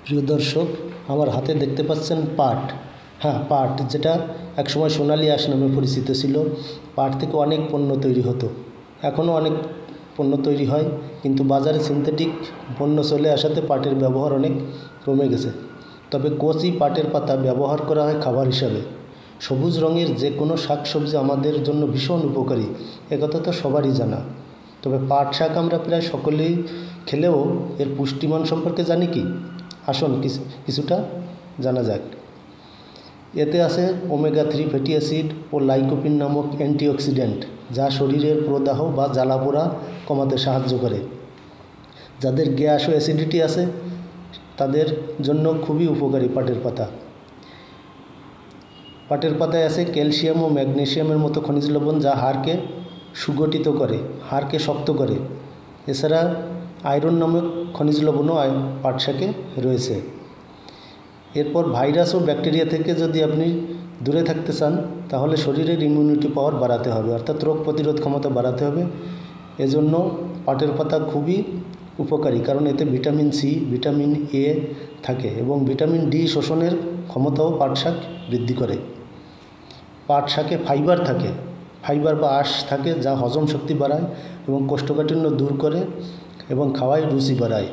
প্রিয় দর্শক, আমার হাতে দেখতে পাচ্ছেন পাট। হ্যাঁ, পাট, যেটা একসময় সোনালী আঁশ নামে পরিচিত ছিল। পাট থেকে অনেক পণ্য তৈরি হতো, এখনও অনেক পণ্য তৈরি হয়, কিন্তু বাজারে সিনথেটিক পণ্য চলে আসাতে পাটের ব্যবহার অনেক কমে গেছে। তবে কচি পাটের পাতা ব্যবহার করা হয় খাবার হিসাবে। সবুজ রঙের যে কোনো শাকসবজি আমাদের জন্য ভীষণ উপকারী, একথা তো সবারই জানা। তবে পাট শাক আমরা প্রায় সকলেই খেলেও এর পুষ্টিমান সম্পর্কে জানি কি? আসুন কিছুটা জানা যাক। এতে আছে ওমেগা-3 ফ্যাটি অ্যাসিড ও লাইকোপিন নামক অ্যান্টিঅক্সিডেন্ট, যা শরীরের প্রদাহ বা জ্বালাপোড়া কমাতে সাহায্য করে। যাদের গ্যাস ও অ্যাসিডিটি আছে তাদের জন্য খুবই উপকারী পাটের পাতা। পাটের পাতায় আছে ক্যালসিয়াম ও ম্যাগনেসিয়ামের মতো খনিজ লবণ, যা হাড়কে সুগঠিত করে, হাড়কে শক্ত করে। এছাড়া আয়রন নামক খনিজ লবণও পাট শাকে রয়েছে। এরপর ভাইরাস ও ব্যাকটেরিয়া থেকে যদি আপনি দূরে থাকতে চান, তাহলে শরীরের ইমিউনিটি পাওয়ার বাড়াতে হবে, অর্থাৎ রোগ প্রতিরোধ ক্ষমতা বাড়াতে হবে। এজন্য পাটের পাতা খুবই উপকারী, কারণ এতে ভিটামিন সি, ভিটামিন এ থাকে এবং ভিটামিন ডি শোষণের ক্ষমতাও পাট শাক বৃদ্ধি করে। পাট শাকে ফাইবার থাকে, ফাইবার বা আঁশ থাকে, যা হজম শক্তি বাড়ায় এবং কোষ্ঠকাঠিন্য দূর করে এবং খাওয়ায় রুচি বাড়ায়।